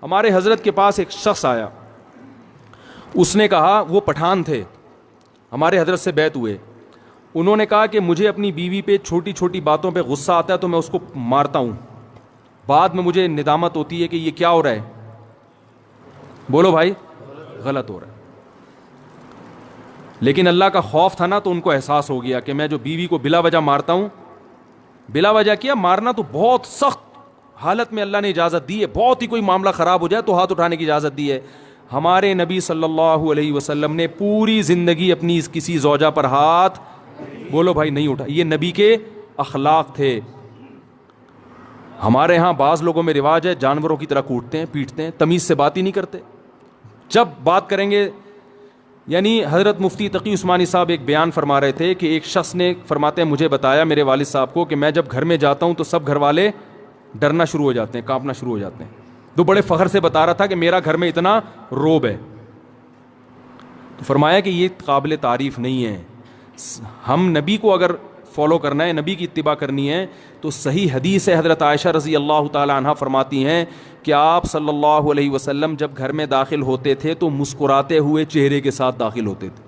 ہمارے حضرت کے پاس ایک شخص آیا, اس نے کہا, وہ پٹھان تھے, ہمارے حضرت سے بیعت ہوئے. انہوں نے کہا کہ مجھے اپنی بیوی پہ چھوٹی چھوٹی باتوں پہ غصہ آتا ہے تو میں اس کو مارتا ہوں, بعد میں مجھے ندامت ہوتی ہے کہ یہ کیا ہو رہا ہے. بولو بھائی, غلط ہو رہا ہے. لیکن اللہ کا خوف تھا نا, تو ان کو احساس ہو گیا کہ میں جو بیوی کو بلا وجہ مارتا ہوں, بلا وجہ کیا مارنا تو بہت سخت حالت میں اللہ نے اجازت دی ہے, بہت ہی کوئی معاملہ خراب ہو جائے تو ہاتھ اٹھانے کی اجازت دی ہے. ہمارے نبی صلی اللہ علیہ وسلم نے پوری زندگی اپنی کسی زوجہ پر ہاتھ, بولو بھائی, نہیں اٹھا. یہ نبی کے اخلاق تھے. ہمارے ہاں بعض لوگوں میں رواج ہے جانوروں کی طرح کوٹتے ہیں, پیٹتے ہیں, تمیز سے بات ہی نہیں کرتے. جب بات کریں گے, یعنی حضرت مفتی تقی عثمانی صاحب ایک بیان فرما رہے تھے کہ ایک شخص نے, فرماتے ہیں, مجھے بتایا میرے والد صاحب کو کہ میں جب گھر میں جاتا ہوں تو سب گھر والے ڈرنا شروع ہو جاتے ہیں, کانپنا شروع ہو جاتے ہیں. تو بڑے فخر سے بتا رہا تھا کہ میرا گھر میں اتنا روب ہے. تو فرمایا کہ یہ قابل تعریف نہیں ہے. ہم نبی کو اگر فالو کرنا ہے, نبی کی اتباع کرنی ہے, تو صحیح حدیث ہے, حضرت عائشہ رضی اللہ تعالی عنہا فرماتی ہیں کہ آپ صلی اللہ علیہ وسلم جب گھر میں داخل ہوتے تھے تو مسکراتے ہوئے چہرے کے ساتھ داخل ہوتے تھے.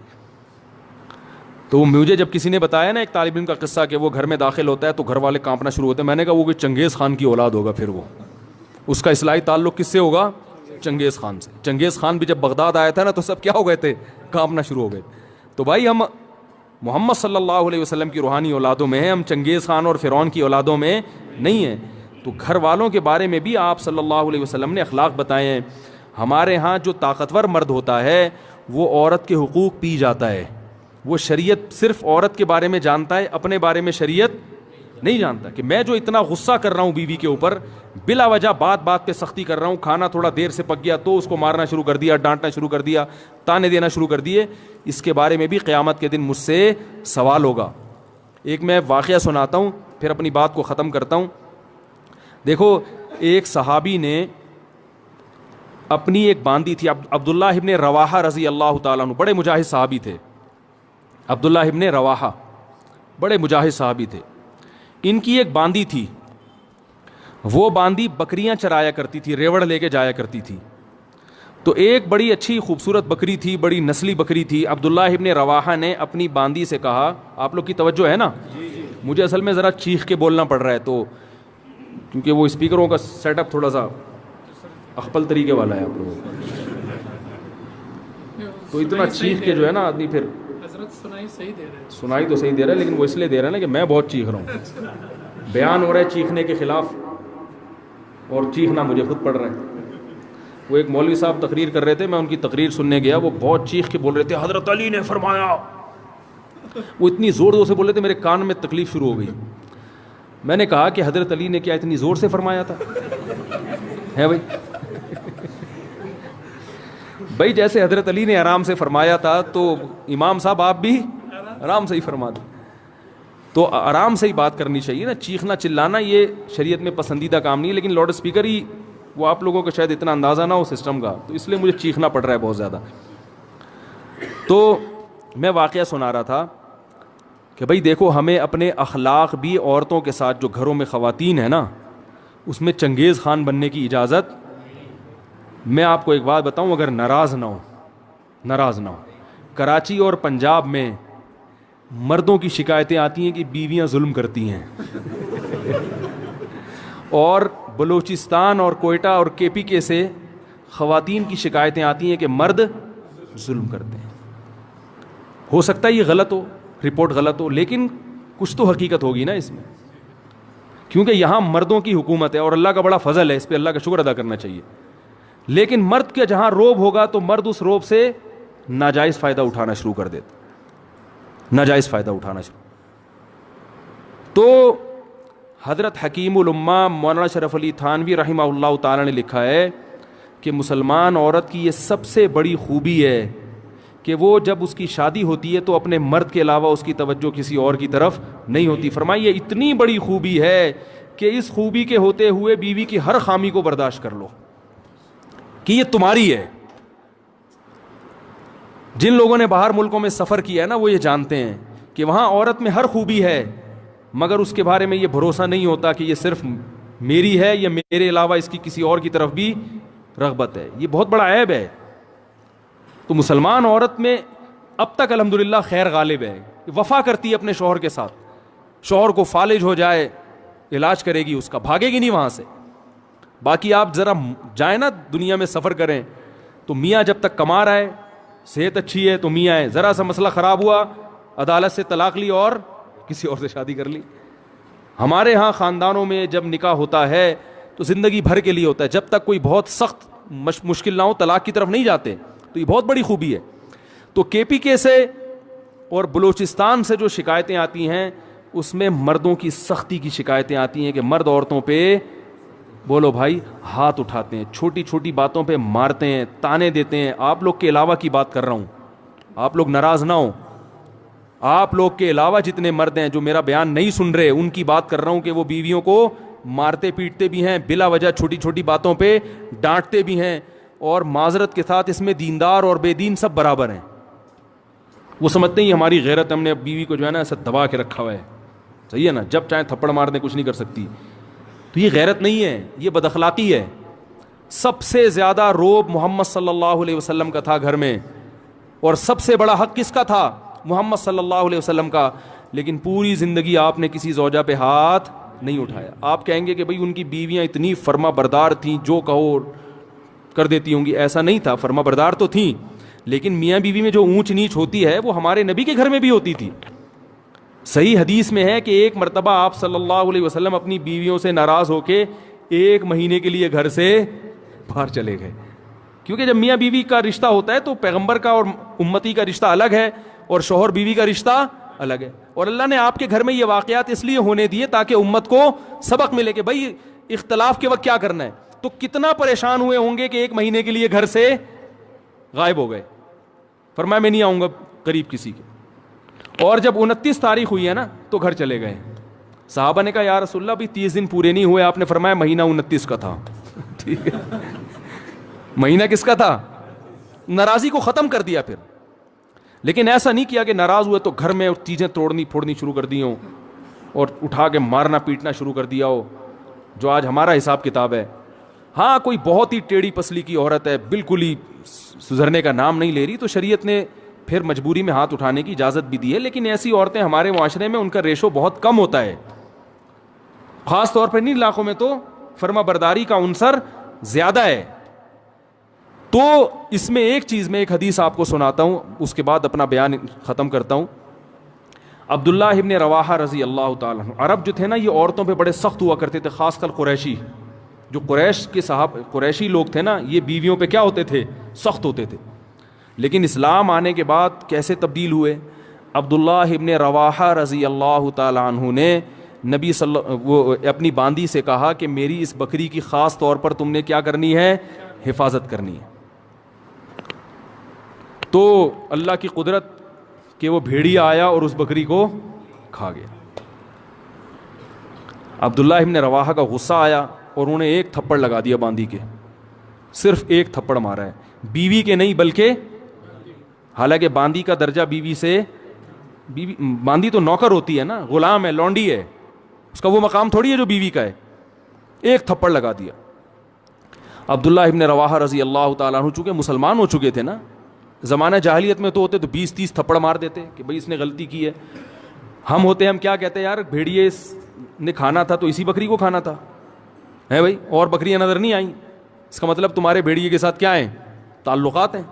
تو مجھے جب کسی نے بتایا نا ایک طالب علم کا قصہ کہ وہ گھر میں داخل ہوتا ہے تو گھر والے کانپنا شروع ہوتے ہیں, میں نے کہا وہ کوئی چنگیز خان کی اولاد ہوگا, پھر وہ اس کا اصلاحی تعلق کس سے ہوگا؟ چنگیز خان سے. چنگیز خان بھی جب بغداد آیا تھا نا تو سب کیا ہو گئے تھے؟ کانپنا شروع ہو گئے. تو بھائی ہم محمد صلی اللہ علیہ وسلم کی روحانی اولادوں میں ہیں, ہم چنگیز خان اور فرعون کی اولادوں میں نہیں ہیں. تو گھر والوں کے بارے میں بھی آپ صلی اللہ علیہ وسلم نے اخلاق بتائے ہیں. ہمارے ہاں جو طاقتور مرد ہوتا ہے وہ عورت کے حقوق پی جاتا ہے. وہ شریعت صرف عورت کے بارے میں جانتا ہے, اپنے بارے میں شریعت نہیں جانتا. کہ میں جو اتنا غصہ کر رہا ہوں بیوی کے اوپر, بلا وجہ بات بات پہ سختی کر رہا ہوں, کھانا تھوڑا دیر سے پک گیا تو اس کو مارنا شروع کر دیا, ڈانٹنا شروع کر دیا, تانے دینا شروع کر دیے, اس کے بارے میں بھی قیامت کے دن مجھ سے سوال ہوگا. ایک میں واقعہ سناتا ہوں پھر اپنی بات کو ختم کرتا ہوں. دیکھو, ایک صحابی نے اپنی ایک باندی تھی, عبداللہ ابن رواحہ رضی اللہ تعالیٰ عنہ, بڑے مجاہد صحابی تھے. عبداللہ ابن رواحہ بڑے مجاہد صحابی تھے. ان کی ایک باندی تھی, وہ باندی بکریاں چرایا کرتی تھی, ریوڑ لے کے جایا کرتی تھی. تو ایک بڑی اچھی خوبصورت بکری تھی, بڑی نسلی بکری تھی. عبداللہ ابن رواحہ نے اپنی باندی سے کہا, آپ لوگ کی توجہ ہے نا, مجھے اصل میں ذرا چیخ کے بولنا پڑ رہا ہے تو کیونکہ وہ اسپیکروں کا سیٹ اپ تھوڑا سا اخپل طریقے والا ہے آپ لوگوں کا, تو اتنا چیخ کے جو ہے نا آدمی پھر سنائی تو صحیح دے رہا ہے, لیکن وہ اس لیے دے رہا ہے نا کہ میں بہت چیخ رہا ہوں. بیان ہو رہا ہے چیخنے کے خلاف اور چیخنا مجھے خود پڑ رہا ہے. وہ ایک مولوی صاحب تقریر کر رہے تھے, میں ان کی تقریر سننے گیا, وہ بہت چیخ کے بول رہے تھے, حضرت علی نے فرمایا. وہ اتنی زور زور سے بول رہے تھے, میرے کان میں تکلیف شروع ہو گئی. میں نے کہا کہ حضرت علی نے کیا اتنی زور سے فرمایا تھا؟ ہے بھائی, بھائی جیسے حضرت علی نے آرام سے فرمایا تھا تو امام صاحب آپ بھی آرام سے ہی فرما دیں. تو آرام سے ہی بات کرنی چاہیے نا, چیخنا چلانا یہ شریعت میں پسندیدہ کام نہیں ہے. لیکن لاؤڈ اسپیکر ہی, وہ آپ لوگوں کو شاید اتنا اندازہ نہ ہو سسٹم کا, تو اس لیے مجھے چیخنا پڑ رہا ہے بہت زیادہ. تو میں واقعہ سنا رہا تھا کہ بھائی دیکھو, ہمیں اپنے اخلاق بھی عورتوں کے ساتھ, جو گھروں میں خواتین ہیں نا, اس میں چنگیز خان بننے کی اجازت. میں آپ کو ایک بات بتاؤں, اگر ناراض نہ ہو, کراچی اور پنجاب میں مردوں کی شکایتیں آتی ہیں کہ بیویاں ظلم کرتی ہیں, اور بلوچستان اور کوئٹہ اور کے پی کے سے خواتین کی شکایتیں آتی ہیں کہ مرد ظلم کرتے ہیں. ہو سکتا ہے یہ غلط ہو, رپورٹ غلط ہو, لیکن کچھ تو حقیقت ہوگی نا اس میں, کیونکہ یہاں مردوں کی حکومت ہے اور اللہ کا بڑا فضل ہے, اس پہ اللہ کا شکر ادا کرنا چاہیے. لیکن مرد کے جہاں روب ہوگا تو مرد اس روب سے ناجائز فائدہ اٹھانا شروع کر دیتا, ناجائز فائدہ اٹھانا شروع. تو حضرت حکیم الامہ مولانا شرف علی تھانوی رحمہ اللہ تعالی نے لکھا ہے کہ مسلمان عورت کی یہ سب سے بڑی خوبی ہے کہ وہ جب اس کی شادی ہوتی ہے تو اپنے مرد کے علاوہ اس کی توجہ کسی اور کی طرف نہیں ہوتی. فرمائیے اتنی بڑی خوبی ہے کہ اس خوبی کے ہوتے ہوئے بیوی کی ہر خامی کو برداشت کر لو کہ یہ تمہاری ہے. جن لوگوں نے باہر ملکوں میں سفر کیا ہے نا وہ یہ جانتے ہیں کہ وہاں عورت میں ہر خوبی ہے، مگر اس کے بارے میں یہ بھروسہ نہیں ہوتا کہ یہ صرف میری ہے یا میرے علاوہ اس کی کسی اور کی طرف بھی رغبت ہے. یہ بہت بڑا عیب ہے. تو مسلمان عورت میں اب تک الحمدللہ خیر غالب ہے، وفا کرتی ہے اپنے شوہر کے ساتھ. شوہر کو فالج ہو جائے علاج کرے گی اس کا، بھاگے گی نہیں وہاں سے. باقی آپ ذرا جائیں نا دنیا میں سفر کریں تو میاں جب تک کما رہا ہے، صحت اچھی ہے تو میاں ہے، ذرا سا مسئلہ خراب ہوا عدالت سے طلاق لی اور کسی اور سے شادی کر لی. ہمارے ہاں خاندانوں میں جب نکاح ہوتا ہے تو زندگی بھر کے لیے ہوتا ہے، جب تک کوئی بہت سخت مشکل نہ ہو طلاق کی طرف نہیں جاتے. تو یہ بہت بڑی خوبی ہے. تو کے پی کے سے اور بلوچستان سے جو شکایتیں آتی ہیں اس میں مردوں کی سختی کی شکایتیں آتی ہیں کہ مرد عورتوں پہ بولو بھائی ہاتھ اٹھاتے ہیں، چھوٹی چھوٹی باتوں پہ مارتے ہیں، تانے دیتے ہیں. آپ لوگ کے علاوہ کی بات کر رہا ہوں، آپ لوگ ناراض نہ ہوں. آپ لوگ کے علاوہ جتنے مرد ہیں جو میرا بیان نہیں سن رہے ان کی بات کر رہا ہوں کہ وہ بیویوں کو مارتے پیٹتے بھی ہیں، بلا وجہ چھوٹی چھوٹی باتوں پہ ڈانٹتے بھی ہیں. اور معذرت کے ساتھ اس میں دیندار اور بے دین سب برابر ہیں. وہ سمجھتے ہیں ہماری غیرت، ہم نے بیوی کو جو ہے نا ایسا دبا کے رکھا ہوا ہے. صحیح ہے نا، جب چاہے تھپڑ مار دیں کچھ نہیں کر سکتی. تو یہ غیرت نہیں ہے، یہ بد اخلاقی ہے. سب سے زیادہ روب محمد صلی اللہ علیہ وسلم کا تھا گھر میں، اور سب سے بڑا حق کس کا تھا؟ محمد صلی اللہ علیہ وسلم کا. لیکن پوری زندگی آپ نے کسی زوجہ پہ ہاتھ نہیں اٹھایا. آپ کہیں گے کہ بھئی ان کی بیویاں اتنی فرما بردار تھیں، جو کہو کر دیتی ہوں گی. ایسا نہیں تھا، فرما بردار تو تھیں، لیکن میاں بیوی میں جو اونچ نیچ ہوتی ہے وہ ہمارے نبی کے گھر میں بھی ہوتی تھی. صحیح حدیث میں ہے کہ ایک مرتبہ آپ صلی اللہ علیہ وسلم اپنی بیویوں سے ناراض ہو کے 1 مہینے کے لیے گھر سے باہر چلے گئے. کیونکہ جب میاں بیوی کا رشتہ ہوتا ہے تو پیغمبر کا اور امتی کا رشتہ الگ ہے اور شوہر بیوی کا رشتہ الگ ہے. اور اللہ نے آپ کے گھر میں یہ واقعات اس لیے ہونے دیے تاکہ امت کو سبق ملے کہ بھائی اختلاف کے وقت کیا کرنا ہے. تو کتنا پریشان ہوئے ہوں گے کہ 1 مہینے کے لیے گھر سے غائب ہو گئے. فرمایا میں نہیں آؤں گا قریب کسی کے. اور جب 29 تاریخ ہوئی ہے نا تو گھر چلے گئے. صحابہ نے کہا یا رسول اللہ بھی 30 دن پورے نہیں ہوئے. آپ نے فرمایا مہینہ 29 کا تھا. ٹھیک ہے، مہینہ کس کا تھا؟ ناراضی کو ختم کر دیا پھر. لیکن ایسا نہیں کیا کہ ناراض ہوئے تو گھر میں چیزیں توڑنی پھوڑنی شروع کر دی ہوں اور اٹھا کے مارنا پیٹنا شروع کر دیا ہو، جو آج ہمارا حساب کتاب ہے. ہاں کوئی بہت ہی ٹیڑھی پسلی کی عورت ہے، بالکل ہی سدھرنے کا نام نہیں لے رہی، تو شریعت نے پھر مجبوری میں ہاتھ اٹھانے کی اجازت بھی دی ہے. لیکن ایسی عورتیں ہمارے معاشرے میں ان کا ریشو بہت کم ہوتا ہے. خاص طور پر ان علاقوں میں تو فرما برداری کا عنصر زیادہ ہے. تو اس میں ایک چیز میں ایک حدیث آپ کو سناتا ہوں، اس کے بعد اپنا بیان ختم کرتا ہوں. عبداللہ ابن رواحہ رضی اللہ تعالیٰ عنہ، عرب جو تھے نا یہ عورتوں پہ بڑے سخت ہوا کرتے تھے، خاص کر قریشی. جو قریش کے قریشی لوگ تھے نا یہ بیویوں پہ کیا ہوتے تھے؟ سخت ہوتے تھے. لیکن اسلام آنے کے بعد کیسے تبدیل ہوئے؟ عبداللہ ابن رواحہ رضی اللہ تعالیٰ عنہ نے نبی وہ اپنی باندی سے کہا کہ میری اس بکری کی خاص طور پر تم نے کیا کرنی ہے؟ حفاظت کرنی ہے. تو اللہ کی قدرت کہ وہ بھیڑیا آیا اور اس بکری کو کھا گیا. عبداللہ ابن رواحہ کا غصہ آیا اور انہوں نے 1 تھپڑ لگا دیا باندی کے. صرف 1 تھپڑ مارا ہے، بیوی کے نہیں بلکہ، حالانکہ باندی کا درجہ بیوی سے، باندی تو نوکر ہوتی ہے نا، غلام ہے، لونڈی ہے، اس کا وہ مقام تھوڑی ہے جو بیوی کا ہے. 1 تھپڑ لگا دیا. عبداللہ ابن رواحہ رضی اللہ تعالیٰ عنہ چونکہ مسلمان ہو چکے تھے نا، زمانہ جاہلیت میں تو ہوتے تو 20-30 تھپڑ مار دیتے کہ بھئی اس نے غلطی کی ہے. ہم ہوتے ہم کیا کہتے ہیں یار بھیڑیے نے کھانا تھا تو اسی بکری کو کھانا تھا ہے بھائی، اور بکریاں نظر نہیں آئیں، اس کا مطلب تمہارے بھیڑیے کے ساتھ کیا ہیں؟ تعلقات ہیں.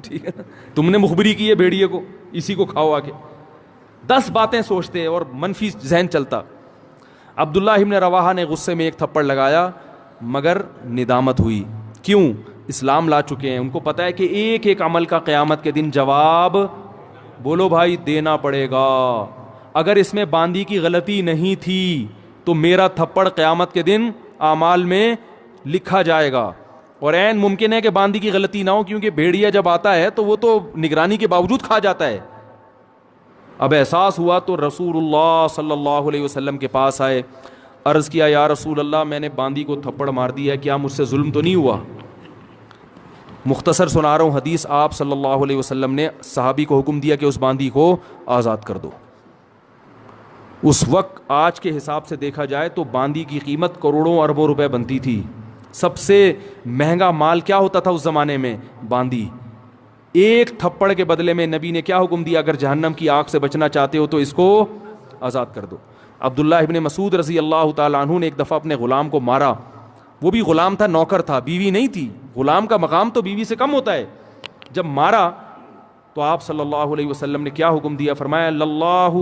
ٹھیک ہے نا، تم نے مخبری کی ہے بھیڑیے کو، اسی کو کھاؤ آ کے. 10 باتیں سوچتے اور منفی ذہن چلتا. عبداللہ ابن رواحہ نے غصے میں 1 تھپڑ لگایا، مگر ندامت ہوئی. کیوں؟ اسلام لا چکے ہیں، ان کو پتہ ہے کہ ایک ایک عمل کا قیامت کے دن جواب بولو بھائی دینا پڑے گا. اگر اس میں باندی کی غلطی نہیں تھی تو میرا تھپڑ قیامت کے دن اعمال میں لکھا جائے گا. اور عین ممکن ہے کہ باندی کی غلطی نہ ہو، کیونکہ بھیڑیا جب آتا ہے تو وہ تو نگرانی کے باوجود کھا جاتا ہے. اب احساس ہوا تو رسول اللہ صلی اللہ علیہ وسلم کے پاس آئے، عرض کیا یا رسول اللہ میں نے باندی کو تھپڑ مار دیا ہے، کیا مجھ سے ظلم تو نہیں ہوا؟ مختصر سنا رہا ہوں حدیث. آپ صلی اللہ علیہ وسلم نے صحابی کو حکم دیا کہ اس باندی کو آزاد کر دو. اس وقت آج کے حساب سے دیکھا جائے تو باندی کی قیمت کروڑوں اربوں روپے بنتی تھی. سب سے مہنگا مال کیا ہوتا تھا اس زمانے میں؟ باندی. ایک تھپڑ کے بدلے میں نبی نے کیا حکم دیا؟ اگر جہنم کی آگ سے بچنا چاہتے ہو تو اس کو آزاد کر دو. عبداللہ ابن مسعود رضی اللہ تعالیٰ عنہ نے ایک دفعہ اپنے غلام کو مارا. وہ بھی غلام تھا، نوکر تھا، بیوی نہیں تھی. غلام کا مقام تو بیوی سے کم ہوتا ہے. جب مارا تو آپ صلی اللہ علیہ وسلم نے کیا حکم دیا؟ فرمایا اللہ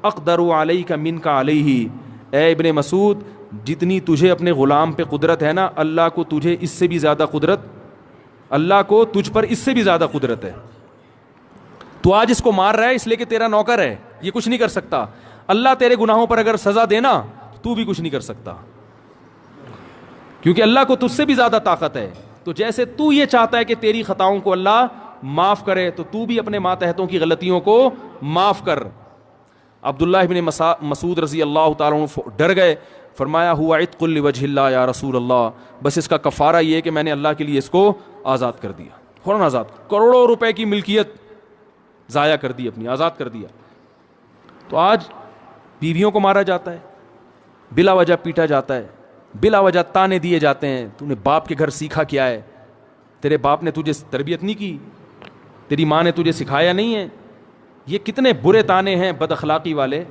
اقدر علیک منک علیہ. اے ابن مسعود، جتنی تجھے اپنے غلام پہ قدرت ہے نا، اللہ کو تجھے اس سے بھی زیادہ قدرت، اللہ کو تجھ پر اس سے بھی زیادہ قدرت ہے. تو آج اس کو مار رہا ہے اس لیے کہ تیرا نوکر ہے، یہ کچھ نہیں کر سکتا. اللہ تیرے گناہوں پر اگر سزا دینا تو بھی کچھ نہیں کر سکتا، کیونکہ اللہ کو تجھ سے بھی زیادہ طاقت ہے. تو جیسے تو یہ چاہتا ہے کہ تیری خطاؤں کو اللہ معاف کرے، تو بھی اپنے ماتحتوں کی غلطیوں کو معاف کر. عبداللہ ابن مسعود رضی اللہ تعالیٰ عنہ ڈر گئے. فرمایا ہوا عتق لوجہ اللہ یا رسول اللہ، بس اس کا کفارہ یہ ہے کہ میں نے اللہ کے لیے اس کو آزاد کر دیا. فوراً آزاد. کروڑوں روپے کی ملکیت ضائع کر دی اپنی، آزاد کر دیا. تو آج بیویوں کو مارا جاتا ہے، بلا وجہ پیٹا جاتا ہے، بلا وجہ تانے دیے جاتے ہیں. تو نے باپ کے گھر سیکھا کیا ہے؟ تیرے باپ نے تجھے تربیت نہیں کی، تیری ماں نے تجھے سکھایا نہیں ہے. یہ کتنے برے تانے ہیں بد اخلاقی والے.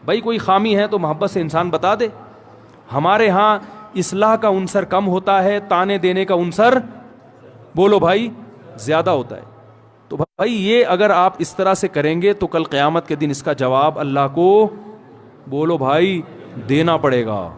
بھائی کوئی خامی ہے تو محبت سے انسان بتا دے. ہمارے ہاں اصلاح کا عنصر کم ہوتا ہے، تانے دینے کا عنصر بولو بھائی زیادہ ہوتا ہے. تو بھائی یہ اگر آپ اس طرح سے کریں گے تو کل قیامت کے دن اس کا جواب اللہ کو بولو بھائی دینا پڑے گا.